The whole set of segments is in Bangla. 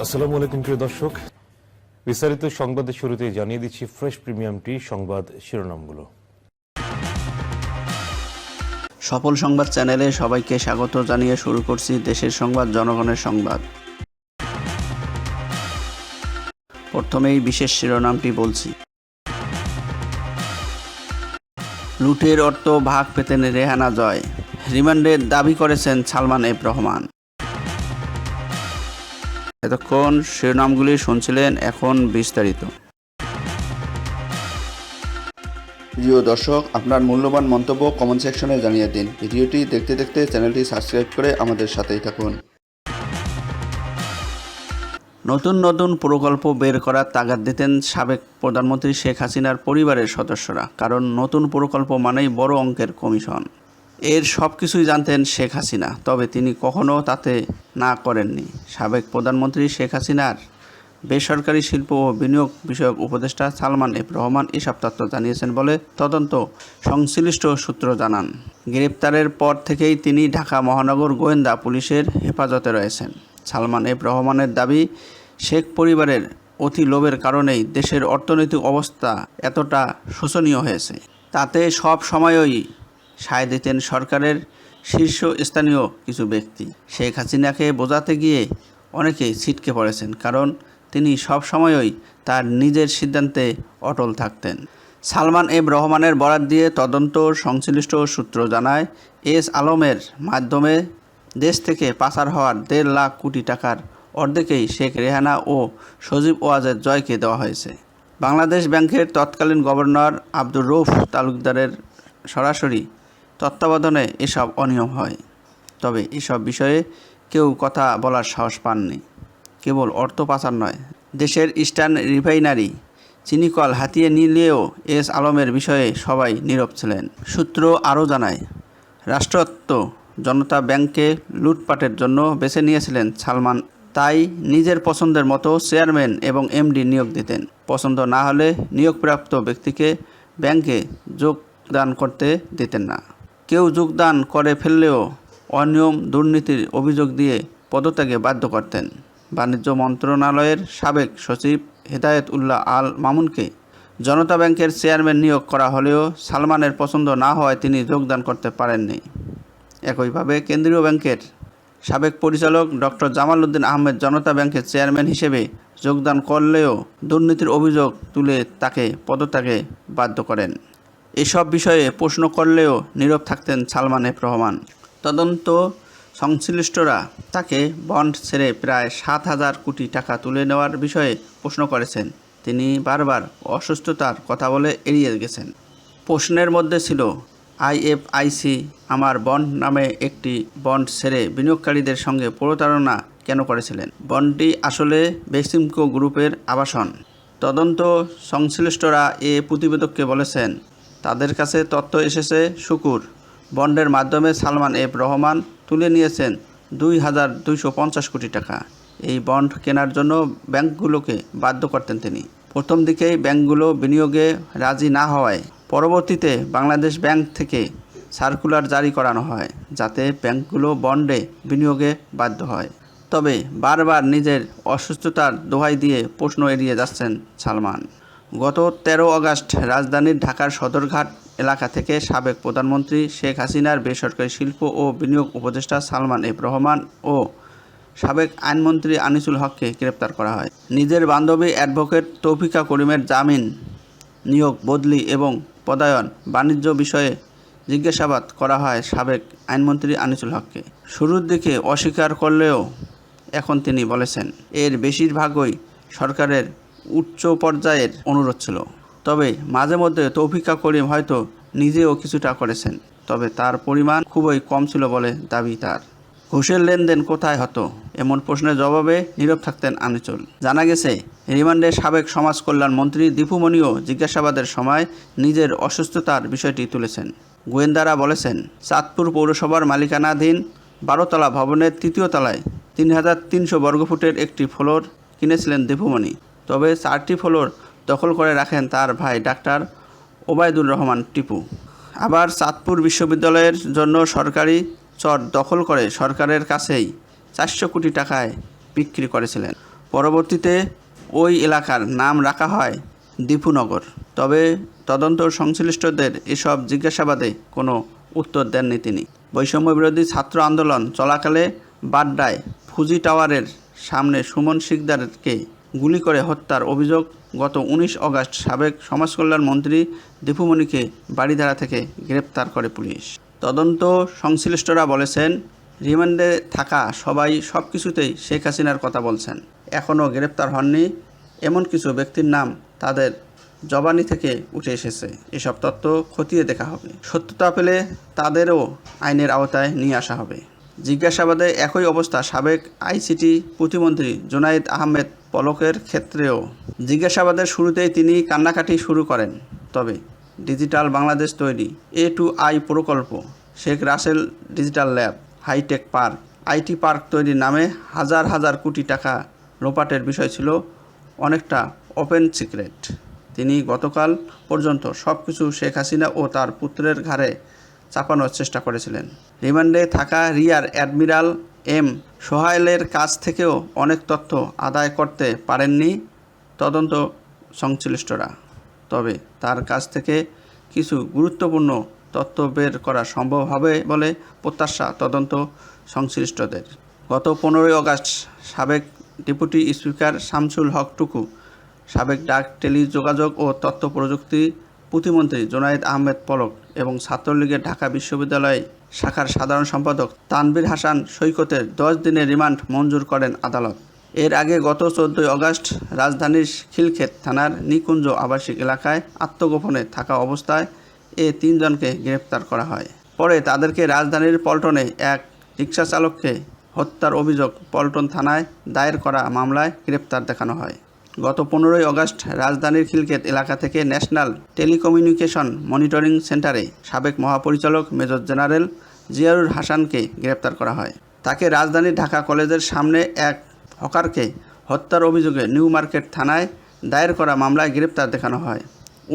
আসসালামু আলাইকুম প্রিয় দর্শক, বিস্তারিত সংবাদের শুরুতেই জানিয়ে দিচ্ছি ফ্রেশ প্রিমিয়াম টি সংবাদ শিরোনামগুলো। সফল সংবাদ চ্যানেলে সবাইকে স্বাগত জানিয়ে শুরু করছি দেশের সংবাদ, জনগণের সংবাদ। প্রথমেই বিশেষ শিরোনামটি বলছি। লুটের অর্থ ভাগ পেতেন রেহানা জয়, রিমান্ডের দাবি করেছেন সালমান এফ রহমান। এতক্ষণ শিরোনামগুলি শুনছিলেন, এখন বিস্তারিত। প্রিয় দর্শক, আপনার মূল্যবান মন্তব্য কমেন্ট সেকশনে জানিয়ে দিন। ভিডিওটি দেখতে দেখতে চ্যানেলটি সাবস্ক্রাইব করে আমাদের সাথেই থাকুন। নতুন নতুন প্রকল্প বের করার তাগাদ দিতেন সাবেক প্রধানমন্ত্রী শেখ হাসিনার পরিবারের সদস্যরা, কারণ নতুন প্রকল্প মানেই বড় অঙ্কের কমিশন। এর সব কিছুই জানতেন শেখ হাসিনা, তবে তিনি কখনও তাতে না করেননি। সাবেক প্রধানমন্ত্রী শেখ হাসিনার বেসরকারি শিল্প ও বিনিয়োগ বিষয়ক উপদেষ্টা সালমান এফ রহমান এসব তথ্য জানিয়েছেন বলে তদন্ত সংশ্লিষ্ট সূত্র জানান। গ্রেপ্তারের পর থেকেই তিনি ঢাকা মহানগর গোয়েন্দা পুলিশের হেফাজতে রয়েছেন। সালমান এফ রহমানের দাবি, শেখ পরিবারের অতি লোভের কারণেই দেশের অর্থনৈতিক অবস্থা এতটা শোচনীয় হয়েছে। তাতে সব সময়ই সায় দিতেন সরকারের শীর্ষস্থানীয় কিছু ব্যক্তি। শেখ হাসিনাকে বোঝাতে গিয়ে অনেকেই ছিটকে পড়েছেন, কারণ তিনি সব সময়ই তার নিজের সিদ্ধান্তে অটল থাকতেন। সালমান এফ রহমানের বরাত দিয়ে তদন্ত সংশ্লিষ্ট সূত্র জানায়, এস আলমের মাধ্যমে দেশ থেকে পাচার হওয়ার 1.5 লাখ কোটি টাকার অর্ধেকেই শেখ রেহানা ও সজীব ওয়াজেদ জয়কে দেওয়া হয়েছে। বাংলাদেশ ব্যাংকের তৎকালীন গভর্নর আব্দুর রউফ তালুকদারের সরাসরি তত্ত্বাবধানে এসব অনিয়ম হয়। তবে এসব বিষয়ে কেউ কথা বলার সাহস পাননি। কেবল অর্থ পাচার নয়, দেশের ইস্টার্ন রিফাইনারি চিনিকল হাতিয়ে নিলেও এস আলমের বিষয়ে সবাই নীরব ছিলেন। সূত্র আরও জানায়, রাষ্ট্রায়ত্ত জনতা ব্যাংককে লুটপাটের জন্য বেছে নিয়েছিলেন সালমান, তাই নিজের পছন্দের মতো চেয়ারম্যান এবং এমডি নিয়োগ দিতেন। পছন্দ না হলে নিয়োগপ্রাপ্ত ব্যক্তিকে ব্যাংকে যোগদান করতে দিতেন না। কেউ যোগদান করে ফেললেও অনিয়ম দুর্নীতির অভিযোগ দিয়ে পদত্যাগে বাধ্য করতেন। বাণিজ্য মন্ত্রণালয়ের সাবেক সচিব হেদায়েত উল্লাহ আল মামুনকে জনতা ব্যাংকের চেয়ারম্যান নিয়োগ করা হলেও সালমানের পছন্দ না হওয়ায় তিনি যোগদান করতে পারেননি। একইভাবে কেন্দ্রীয় ব্যাংকের সাবেক পরিচালক ডক্টর জামাল উদ্দিন আহমেদ জনতা ব্যাংকের চেয়ারম্যান হিসেবে যোগদান করলেও দুর্নীতির অভিযোগ তুলে তাকে পদত্যাগে বাধ্য করেন। এসব বিষয়ে প্রশ্ন করলেও নীরব থাকতেন সালমান এফ রহমান। তদন্ত সংশ্লিষ্টরা তাকে বন্ড ছেড়ে প্রায় 7,000 কোটি টাকা তুলে নেওয়ার বিষয়ে প্রশ্ন করেছেন। তিনি বারবার অসুস্থতার কথা বলে এড়িয়ে গেছেন। প্রশ্নের মধ্যে ছিল, আইএফআইসি আমার বন্ড নামে একটি বন্ড ছেড়ে বিনিয়োগকারীদের সঙ্গে প্রতারণা কেন করেছিলেন? বন্ডটি আসলে বেক্সিমকো গ্রুপের আবাসন। তদন্ত সংশ্লিষ্টরা এ প্রতিবেদককে বলেছেন, তাদের কাছে তথ্য এসেছে শুকুর বন্ডের মাধ্যমে সালমান এফ রহমান তুলে নিয়েছেন 2,250 কোটি টাকা। এই বন্ড কেনার জন্য ব্যাংকগুলোকে বাধ্য করতেন তিনি। প্রথম দিকেই ব্যাংকগুলো বিনিয়োগে রাজি না হওয়ায় পরবর্তীতে বাংলাদেশ ব্যাংক থেকে সার্কুলার জারি করানো হয়, যাতে ব্যাংকগুলো বন্ডে বিনিয়োগে বাধ্য হয়। তবে বারবার নিজের অসুস্থতার দোহাই দিয়ে প্রশ্ন এড়িয়ে যাচ্ছেন সালমান। গত 13 আগস্ট রাজধানীর ঢাকার সদরঘাট এলাকা থেকে সাবেক প্রধানমন্ত্রী শেখ হাসিনার বেসরকারি শিল্প ও বিনিয়োগ উপদেষ্টা সালমান এফ রহমান ও সাবেক আইনমন্ত্রী আনিসুল হককে গ্রেপ্তার করা হয়। নিজের বান্ধবী অ্যাডভোকেট তৌফিকা করিমের জামিন, নিয়োগ, বদলি এবং পদায়ন, বাণিজ্য বিষয়ে জিজ্ঞাসাবাদ করা হয় সাবেক আইনমন্ত্রী আনিসুল হককে। শুরুর দিকে অস্বীকার করলেও এখন তিনি বলেছেন, এর বেশিরভাগই সরকারের উচ্চ পর্যায়ের অনুরোধ ছিল। তবে মাঝে মধ্যে তৌফিকা করিম হয়তো নিজেও কিছুটা করেছেন, তবে তার পরিমাণ খুবই কম ছিল বলে দাবি তার। ঘুষের লেনদেন কোথায় হতো, এমন প্রশ্নের জবাবে নীরব থাকতেন আনিসুল। জানা গেছে, রিমান্ডে সাবেক সমাজ কল্যাণ মন্ত্রী দীপু মনিও জিজ্ঞাসাবাদের সময় নিজের অসুস্থতার বিষয়টি তুলেছেন। গোয়েন্দারা বলেছেন, চাঁদপুর পৌরসভার মালিকানাধীন 12 তলা ভবনের 3য় তলায় 3,300 বর্গফুটের একটি ফ্লোর কিনেছিলেন দীপুমণি। তবে 4টি ফ্লোর দখল করে রাখেন তার ভাই ডাক্তার ওবায়দুর রহমান টিপু। আবার চাঁদপুর বিশ্ববিদ্যালয়ের জন্য সরকারি চর দখল করে সরকারের কাছেই 400 কোটি টাকায় বিক্রি করেছিলেন। পরবর্তীতে ওই এলাকার নাম রাখা হয় দীপুনগর। তবে তদন্ত সংশ্লিষ্টদের এসব জিজ্ঞাসাবাদে কোনো উত্তর দেননি তিনি। বৈষম্য বিরোধী ছাত্র আন্দোলন চলাকালে বাড্ডায় ফুজি টাওয়ারের সামনে সুমন শিকদারকে গুলি করে হত্যার অভিযোগ গত 19 আগস্ট সাবেক সমাজকল্যাণ মন্ত্রী দীপুমণিকে বাড়িধারা থেকে গ্রেপ্তার করে পুলিশ। তদন্ত সংশ্লিষ্টরা বলেছেন, রিমান্ডে থাকা সবাই সব কিছুতেই শেখ হাসিনার কথা বলছেন। এখনও গ্রেপ্তার হননি এমন কিছু ব্যক্তির নাম তাদের জবানি থেকে উঠে এসেছে। এসব তথ্য খতিয়ে দেখা হবে। সত্যতা পেলে তাদেরও আইনের আওতায় নিয়ে আসা হবে। জিজ্ঞাসাবাদে একই অবস্থা সাবেক আইসিটি প্রতিমন্ত্রী জুনায়েদ আহমেদ পলকের ক্ষেত্রেও। জিজ্ঞাসাবাদের শুরুতেই তিনি কান্নাকাটি শুরু করেন। তবে ডিজিটাল বাংলাদেশ তৈরি, A2I প্রকল্প, Sheikh Russel digital lab, hitech park, IT park তৈরির নামে হাজার হাজার কোটি টাকা লোপাটের বিষয় ছিল অনেকটা ওপেন সিক্রেট। তিনি গতকাল পর্যন্ত সব কিছু শেখ হাসিনা ও তার পুত্রের ঘাড়ে চাপানোর চেষ্টা করেছিলেন। রিমান্ডে থাকা রিয়ার অ্যাডমিরাল এম সোহাইলের কাছ থেকেও অনেক তথ্য আদায় করতে পারেননি তদন্ত সংশ্লিষ্টরা। তবে তার কাছ থেকে কিছু গুরুত্বপূর্ণ তথ্য বের করা সম্ভব হবে বলে প্রত্যাশা তদন্ত সংশ্লিষ্টদের। গত 15 আগস্ট সাবেক ডেপুটি স্পিকার শামসুল হক টুকু, সাবেক ডাক টেলিযোগাযোগ ও তথ্য প্রযুক্তি প্রতিমন্ত্রী জুনায়েদ আহমেদ পলক এবং ছাত্রলীগের ঢাকা বিশ্ববিদ্যালয় শাখার সাধারণ সম্পাদক তানভীর হাসান সৈকতের 10 দিনের রিমান্ড মঞ্জুর করেন আদালত। এর আগে গত 14 আগস্ট রাজধানীর খিলক্ষেত থানার নিকুঞ্জ আবাসিক এলাকায় আত্মগোপনে থাকা অবস্থায় এ 3 জনকে গ্রেপ্তার করা হয়। পরে তাদেরকে রাজধানীর পল্টনে এক রিকশা চালককে হত্যার অভিযোগ পল্টন থানায় দায়ের করা মামলায় গ্রেপ্তার দেখানো হয়। গত 15 আগস্ট রাজধানীর খিলক্ষেত এলাকা থেকে ন্যাশনাল টেলিকমিউনিকেশন মনিটরিং সেন্টারে সাবেক মহাপরিচালক মেজর জেনারেল জিয়ারুল হাসানকে গ্রেপ্তার করা হয়। তাকে রাজধানীর ঢাকা কলেজের সামনে এক হকারকে হত্যার অভিযোগে নিউ মার্কেট থানায় দায়ের করা মামলায় গ্রেপ্তার দেখানো হয়।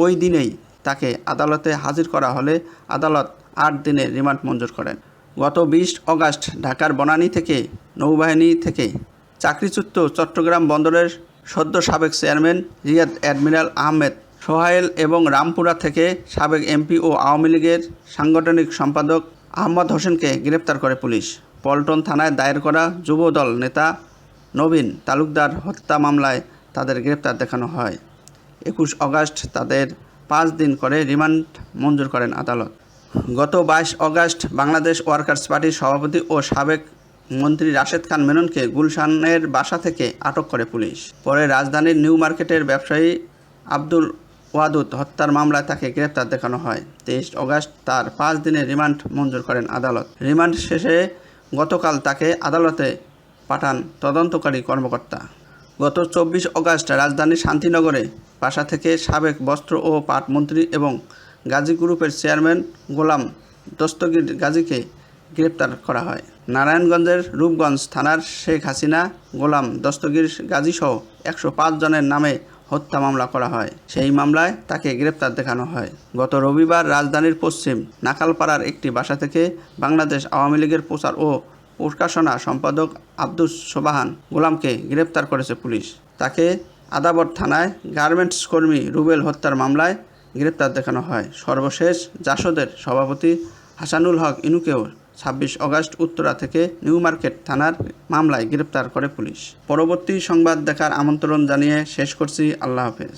ওই দিনেই তাকে আদালতে হাজির করা হলে আদালত 8 দিনের রিমান্ড মঞ্জুর করেন। গত 20 আগস্ট ঢাকার বনানী থেকে নৌবাহিনী থেকে চাকরিচ্যুত চট্টগ্রাম বন্দরের সদ্য সাবেক চেয়ারম্যান রিয়াদ অ্যাডমিরাল আহমেদ সোহাইল এবং রামপুরা থেকে সাবেক এমপি ও আওয়ামী লীগের সাংগঠনিক সম্পাদক আহমদ হোসেনকে গ্রেপ্তার করে পুলিশ। পল্টন থানায় দায়ের করা যুবদল নেতা নবীন তালুকদার হত্যা মামলায় তাদের গ্রেপ্তার দেখানো হয়। 21 আগস্ট তাদের 5 দিন করে রিমান্ড মঞ্জুর করেন আদালত। গত 22 আগস্ট বাংলাদেশ ওয়ার্কার্স পার্টির সভাপতি ও সাবেক মন্ত্রী রাশেদ খান মেননকে গুলশানের বাসা থেকে আটক করে পুলিশ। পরে রাজধানীর নিউ মার্কেটের ব্যবসায়ী আব্দুল ওয়াদুদ হত্যার মামলায় তাকে গ্রেপ্তার দেখানো হয়। 23 আগস্ট তার 5 দিনের রিমান্ড মঞ্জুর করেন আদালত। রিমান্ড শেষে গতকাল তাকে আদালতে পাঠান তদন্তকারী কর্মকর্তা। গত 24 আগস্ট রাজধানীর শান্তিনগরে বাসা থেকে সাবেক বস্ত্র ও পাট মন্ত্রী এবং গাজী গ্রুপের চেয়ারম্যান গোলাম দস্তগীর গাজীকে গ্রেপ্তার করা হয়। নারায়ণগঞ্জের রূপগঞ্জ থানার শেখ হাসিনা, গোলাম দস্তগীর গাজীসহ 105 জনের নামে হত্যা মামলা করা হয়। সেই মামলায় তাকে গ্রেপ্তার দেখানো হয়। গত রবিবার রাজধানীর পশ্চিম নাকালপাড়ার একটি বাসা থেকে বাংলাদেশ আওয়ামী লীগের প্রচার ও প্রকাশনা সম্পাদক আব্দুস সোবাহান গোলামকে গ্রেপ্তার করেছে পুলিশ। তাকে আদাবর থানায় গার্মেন্টস কর্মী রুবেল হত্যার মামলায় গ্রেপ্তার দেখানো হয়। সর্বশেষ জাসদের সভাপতি হাসানুল হক ইনুকেও 26 আগস্ট উত্তরা থেকে নিউ মার্কেট থানার মামলায় গ্রেপ্তার করে পুলিশ। পরবর্তী সংবাদ দেখার আমন্ত্রণ জানিয়ে শেষ করছি। আল্লাহ হাফেজ।